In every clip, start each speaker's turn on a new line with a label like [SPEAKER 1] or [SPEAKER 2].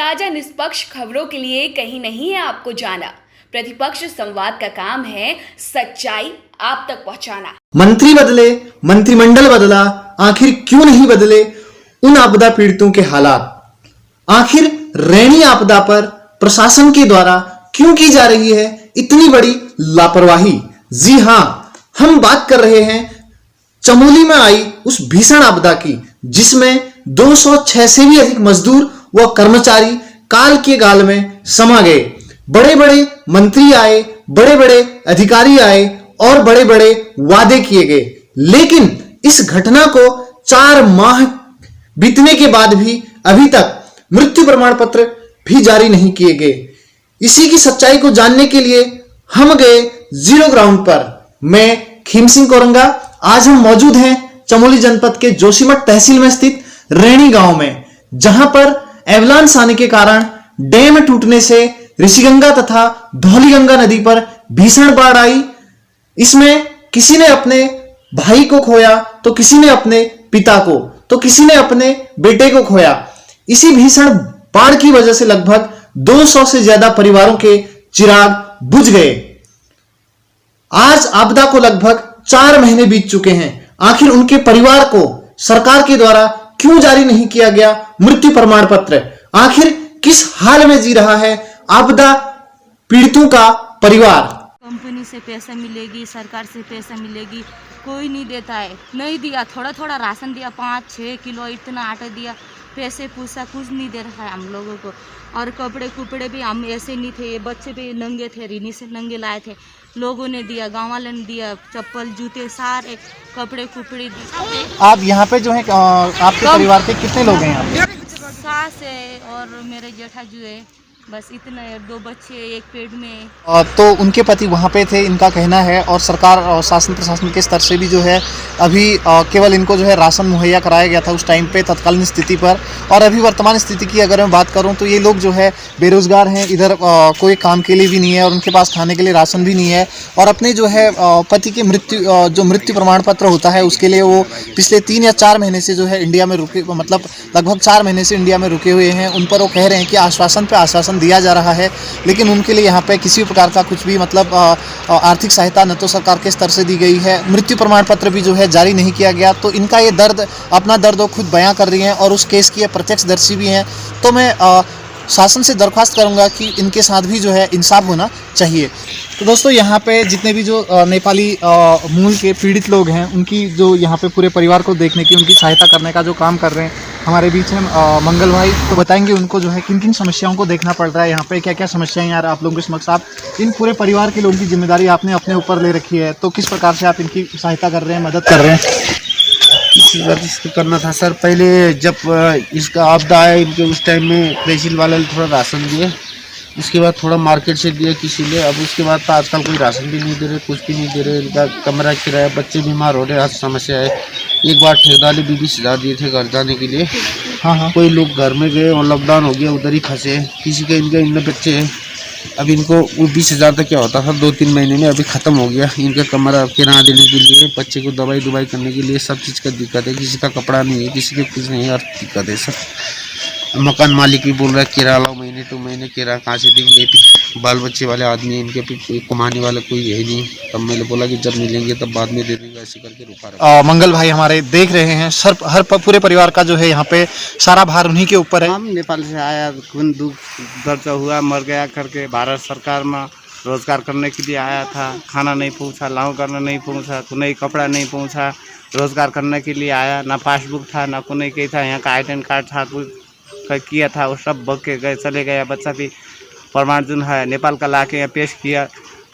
[SPEAKER 1] ताजा निष्पक्ष खबरों के लिए कहीं नहीं है आपको जाना। प्रतिपक्ष संवाद का काम है सच्चाई आप तक पहुंचाना।
[SPEAKER 2] मंत्री बदले, मंत्रिमंडल बदला, आखिर क्यों नहीं बदले उन आपदा पीड़ितों के हालात? आखिर रैनी आपदा पर प्रशासन के द्वारा क्यों की जा रही है इतनी बड़ी लापरवाही? जी हां, हम बात कर रहे हैं चमोली में आई उस भीषण आपदा की, जिसमें 206 से भी अधिक मजदूर व कर्मचारी काल के गाल में समा गए। बड़े बड़े मंत्री आए, बड़े बड़े अधिकारी आए और बड़े बड़े वादे किए गए, लेकिन इस घटना को 4 माह बीतने के बाद भी अभी तक मृत्यु प्रमाण पत्र भी जारी नहीं किए गए। इसी की सच्चाई को जानने के लिए हम गए जीरो ग्राउंड पर। मैं खीम सिंह कोरंगा, आज हम मौजूद हैं चमोली जनपद के जोशीमठ तहसील में स्थित रैनी गांव में, जहां पर एवलांच आने के कारण डैम टूटने से ऋषिगंगा तथा धौलीगंगा नदी पर भीषण बाढ़ आई। इसमें किसी ने अपने भाई को खोया, तो किसी ने अपने पिता को, तो किसी ने अपने बेटे को खोया। इसी भीषण बाढ़ की वजह से लगभग 200 से ज्यादा परिवारों के चिराग बुझ गए। आज आपदा को लगभग 4 महीने बीत चुके हैं। आखिर उनके परिवार को सरकार के द्वारा क्यों जारी नहीं किया गया मृत्यु प्रमाण पत्र? आखिर किस हाल में जी रहा है आपदा पीड़ितों का परिवार?
[SPEAKER 3] कंपनी से पैसा मिलेगी, सरकार से पैसा मिलेगी, कोई नहीं देता है। नहीं दिया, थोड़ा थोड़ा राशन दिया, 5-6 किलो इतना आटा दिया, पैसे पूछा कुछ नहीं दे रहा है हम लोगों को। और कपड़े कुपड़े भी हम ऐसे नहीं थे, ये बच्चे भी नंगे थे, रीनी से नंगे लाए थे, लोगों ने दिया, गाँव वाले ने दिया, चप्पल जूते सारे कपड़े कुपड़े दिए।
[SPEAKER 2] आप यहाँ पे जो है आपके परिवार के कितने लोग हैं यहाँ पे?
[SPEAKER 3] सास है और मेरे जेठाजू है, बस इतना है, 2 बच्चे एक पेट में।
[SPEAKER 2] तो उनके पति वहाँ पे थे, इनका कहना है, और सरकार और शासन प्रशासन के स्तर से भी जो है अभी केवल इनको जो है राशन मुहैया कराया गया था उस टाइम पे तत्कालीन स्थिति पर। और अभी वर्तमान स्थिति की अगर मैं बात करूँ तो ये लोग जो है बेरोजगार हैं, इधर कोई काम के लिए भी नहीं है और उनके पास खाने के लिए राशन भी नहीं है। और अपने जो है पति की जो मृत्यु प्रमाण पत्र होता है उसके लिए वो पिछले 3 या 4 महीने से जो है इंडिया में रुके, मतलब लगभग 4 महीने से इंडिया में रुके हुए हैं। उन पर वो कह रहे हैं कि आश्वासन पे आश्वासन दिया जा रहा है, लेकिन उनके लिए यहाँ पे किसी प्रकार का कुछ भी मतलब आर्थिक सहायता न तो सरकार के स्तर से दी गई है, मृत्यु प्रमाण पत्र भी जो है जारी नहीं किया गया। तो इनका ये दर्द, अपना दर्द वो खुद बयां कर रही हैं और उस केस की प्रत्यक्षदर्शी भी हैं। तो मैं शासन से दरख्वास्त करूंगा कि इनके साथ भी जो है इंसाफ होना चाहिए। तो दोस्तों, यहाँ पे जितने भी जो नेपाली मूल के पीड़ित लोग हैं, उनकी जो यहाँ पे पूरे परिवार को देखने की, उनकी सहायता करने का जो काम कर रहे हैं हमारे बीच हैं मंगल भाई। तो बताएंगे उनको जो है किन किन समस्याओं को देखना पड़ रहा है यहाँ पे, क्या क्या समस्याएं यार आप लोगों के समक्ष, आप इन पूरे परिवार के लोगों की जिम्मेदारी आपने अपने ऊपर ले रखी है, तो किस प्रकार से आप इनकी सहायता कर रहे हैं, मदद कर रहे हैं?
[SPEAKER 4] इसको करना था सर, पहले जब इसका आपदा आया इनके उस टाइम में तहसील वाले ने थोड़ा राशन दिया, उसके बाद थोड़ा मार्केट से दिया किसी ने, अब उसके बाद तो आजकल कोई राशन भी नहीं दे रहे, कुछ भी नहीं दे रहे। इनका कमरा किराया, बच्चे बीमार हो रहे, हर समस्या है। एक बार ठेकेदार ने 20,000 दिए थे घर जाने के लिए। हाँ, कोई लोग घर में गए और लॉकडाउन हो गया, उधर ही फंसे। किसी के इनमें बच्चे हैं, अब इनको वो 20,000 तक क्या होता था 2-3 महीने में, अभी ख़त्म हो गया। इनका कमरा किराया देने के लिए, बच्चे को दवाई करने के लिए सब चीज़ का दिक्कत है। किसी का कपड़ा नहीं है, किसी के कुछ नहीं है, हर दिक्कत है सर। मकान मालिक भी बोल रहा है किराया लाओ, महीने 2 महीने किराया कहाँ से देंगे? बाल बच्चे वाले आदमी हैं, इनके भी कोई कमाने वाला कोई है नहीं। तब मैंने बोला कि जब मिलेंगे तब बाद में दे देंगे, ऐसे करके रुका रहा।
[SPEAKER 2] मंगल भाई हमारे देख रहे हैं सर, हर पूरे परिवार का जो है यहाँ पे सारा भार उन्हीं के ऊपर है।
[SPEAKER 5] हम नेपाल से आया, खून दुख दर्द हुआ, मर गया करके भारत सरकार में रोजगार करने के लिए आया था। खाना नहीं पहुँचा, लाऊ करना नहीं पहुँचा, कोई कपड़ा नहीं पहुँचा, रोजगार करने के लिए आया। ना पासबुक था, ना कोई कहीं था, यहाँ का आइडेंट कार्ड था, कुछ किया था, वो सब बग के गए, चले गया। बच्चा भी प्रमाण जो है नेपाल का ला के यहाँ पेश किया।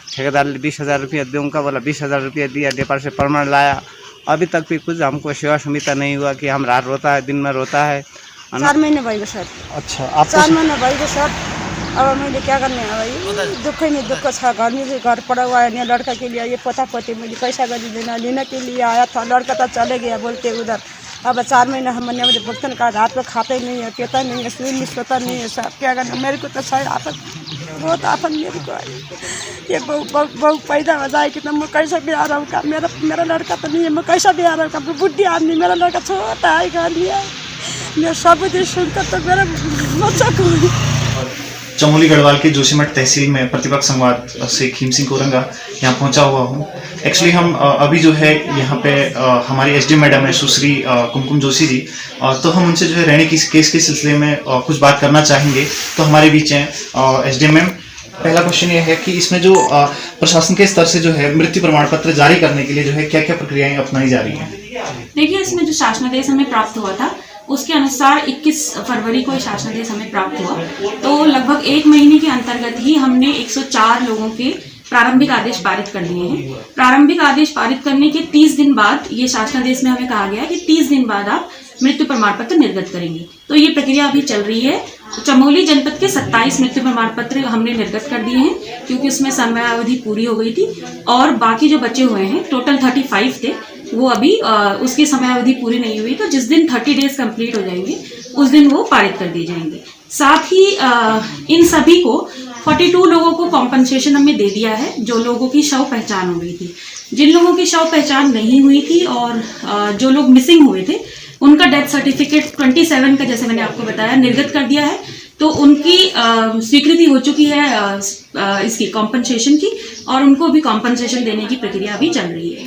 [SPEAKER 5] ठेकेदार ने 20,000 रुपया दूंगा बोला, 20,000 रुपया दिया, नेपाल से प्रमाण लाया। अभी तक भी कुछ हमको सेवा सुविधा नहीं हुआ कि हम रात रोता है, दिन में रोता है।
[SPEAKER 6] 4 महीने भइगयो सर।
[SPEAKER 2] अच्छा, आप
[SPEAKER 6] 4 महीने भइगयो सर। अब मैले क्या करने है भाई, दुख ही नहीं दुख था। घर पड़ा हुआ है, लड़का के लिए ये पोता पोती मुझे पैसा लेने के लिए आया था। लड़का तो चले गया बोलते उधर। अब 4 महीने हमने मुझे भुगतान कार्ड हाथ में खाते नहीं है, पीता नहीं है, सुई नहीं सोता नहीं है साहब। क्या करना, मेरे को तो शायद आफत, बहुत आफत मेरे को आई। ये बहू पैदा हो जाए कि मैं कैसा भी आ रहा हूँ, मेरा लड़का तो नहीं है, मैं कैसा भी आ रहा हूँ। बुढ़ी आदमी, मेरा लड़का छोटा है, घर लिया मैं सब कुछ सुनकर तो मेरा बच्चा को
[SPEAKER 2] चमोली गढ़वाल के जोशीमठ तहसील में प्रतिपक्ष संवाद से खीम सिंह कोरंगा यहाँ पहुंचा हुआ हूँ। एक्चुअली हम अभी जो है यहाँ पे हमारी एसडीएम मैडम है सुश्री कुमकुम जोशी जी, तो हम उनसे जो है रैणी केस के सिलसिले में कुछ बात करना चाहेंगे। तो हमारे बीच हैं एसडीएम मैम। पहला क्वेश्चन ये है कि इसमें जो प्रशासन के स्तर से जो है मृत्यु प्रमाण पत्र जारी करने के लिए जो है क्या क्या प्रक्रियाएं अपनाई जा रही हैं?
[SPEAKER 7] देखिए, इसमें जो शासनादेश हमें प्राप्त हुआ था उसके अनुसार 21 फरवरी को शासनादेश हमें प्राप्त हुआ, तो लगभग 1 महीने के अंतर्गत ही हमने 104 लोगों के प्रारंभिक आदेश पारित कर दिए हैं। प्रारंभिक आदेश पारित करने के 30 दिन बाद ये शासनादेश में हमें कहा गया है कि 30 दिन बाद आप मृत्यु प्रमाण पत्र निर्गत करेंगे। तो ये प्रक्रिया अभी चल रही है। चमोली जनपद के 27 मृत्यु प्रमाण पत्र हमने निर्गत कर दिए हैं क्योंकि उसमें समयावधि पूरी हो गई थी, और बाकी जो बचे हुए हैं टोटल 35 थे, वो अभी उसकी समयावधि पूरी नहीं हुई, तो जिस दिन 30 डेज कंप्लीट हो जाएंगे उस दिन वो पारित कर दिए जाएंगे। साथ ही इन सभी को 42 लोगों को कॉम्पनसेशन हमने दे दिया है, जो लोगों की शव पहचान हो गई थी। जिन लोगों की शव पहचान नहीं हुई थी और जो लोग मिसिंग हुए थे उनका डेथ सर्टिफिकेट 27 का, जैसे मैंने आपको बताया, निर्गत कर दिया है। तो उनकी स्वीकृति हो चुकी है इसकी कॉम्पनसेशन की, और उनको भी कॉम्पनसेशन देने की प्रक्रिया अभी चल रही है।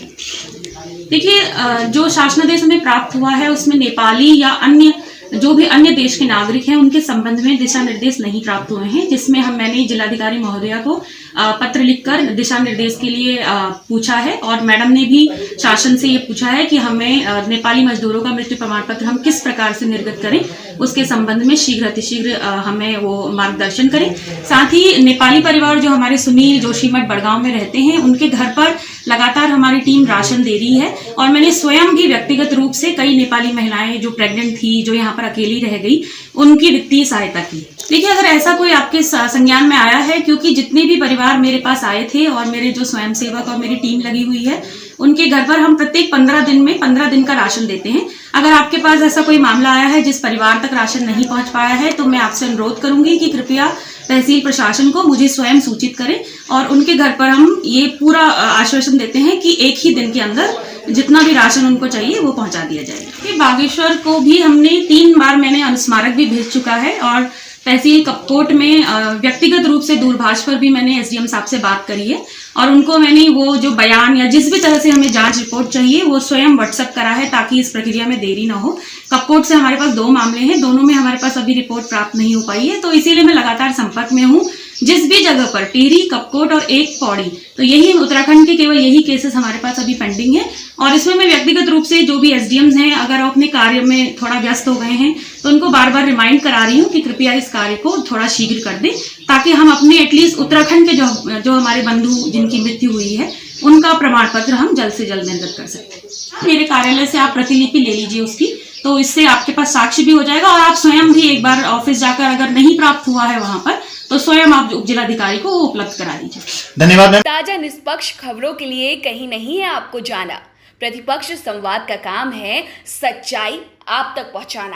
[SPEAKER 7] देखिए, जो शासनादेश हमें प्राप्त हुआ है उसमें नेपाली या अन्य जो भी अन्य देश के नागरिक हैं उनके संबंध में दिशा निर्देश नहीं प्राप्त हुए हैं, जिसमें मैंने जिलाधिकारी महोदया को पत्र लिखकर दिशा निर्देश के लिए पूछा है, और मैडम ने भी शासन से ये पूछा है कि हमें नेपाली मजदूरों का मृत्यु प्रमाण पत्र हम किस प्रकार से निर्गत करें, उसके संबंध में शीघ्र अतिशीघ्र हमें वो मार्गदर्शन करें। साथ ही नेपाली परिवार जो हमारे सुनील जोशीमठ बड़गांव में रहते हैं, उनके घर पर लगातार हमारी टीम राशन दे रही है, और मैंने स्वयं भी व्यक्तिगत रूप से कई नेपाली महिलाएं जो प्रेग्नेंट थी, जो यहाँ पर अकेली रह गई, उनकी वित्तीय सहायता की। देखिए, अगर ऐसा कोई आपके संज्ञान में आया है, क्योंकि जितने भी परिवार मेरे पास आए थे और मेरे जो स्वयंसेवक और मेरी टीम लगी हुई है, उनके घर पर हम प्रत्येक 15 दिन में 15 दिन का राशन देते हैं। अगर आपके पास ऐसा कोई मामला आया है जिस परिवार तक राशन नहीं पहुंच पाया है, तो मैं आपसे अनुरोध करूंगी कि कृपया तहसील प्रशासन को मुझे स्वयं सूचित करें, और उनके घर पर हम ये पूरा आश्वासन देते हैं कि एक ही दिन के अंदर जितना भी राशन उनको चाहिए वो पहुंचा दिया जाएगा। बागेश्वर को भी हमने 3 बार मैंने अनुस्मारक भी भेज चुका है, और तहसील कपकोट में व्यक्तिगत रूप से दूरभाष पर भी मैंने एसडीएम साहब से बात करी है, और उनको मैंने वो जो बयान या जिस भी तरह से हमें जांच रिपोर्ट चाहिए वो स्वयं व्हाट्सएप करा है, ताकि इस प्रक्रिया में देरी ना हो। कपकोट से हमारे पास 2 मामले हैं, दोनों में हमारे पास अभी रिपोर्ट प्राप्त नहीं हो पाई है, तो इसीलिए मैं लगातार संपर्क में हूँ। जिस भी जगह पर टिहरी, कपकोट और एक पौड़ी, तो यही उत्तराखंड के केवल यही केसेस हमारे पास अभी पेंडिंग है, और इसमें मैं व्यक्तिगत रूप से जो भी एसडीएम्स हैं, अगर अपने कार्य में थोड़ा व्यस्त हो गए हैं तो उनको बार बार रिमाइंड करा रही हूँ कि कृपया इस कार्य को थोड़ा शीघ्र कर दें, ताकि हम अपने एटलीस्ट उत्तराखंड के जो हमारे बंधु जिनकी मृत्यु हुई है उनका प्रमाण पत्र हम जल्द से जल्द निर्गत कर सकते हैं। मेरे कार्यालय से आप प्रतिलिपि ले लीजिए उसकी, तो इससे आपके पास साक्ष्य भी हो जाएगा, और आप स्वयं भी एक बार ऑफिस जाकर अगर नहीं प्राप्त हुआ है वहां पर, तो स्वयं आप उप जिलाधिकारी को उपलब्ध करा दीजिए।
[SPEAKER 2] धन्यवाद।
[SPEAKER 1] ताजा निष्पक्ष खबरों के लिए कहीं नहीं है आपको जाना। प्रतिपक्ष संवाद का काम है सच्चाई आप तक पहुंचाना।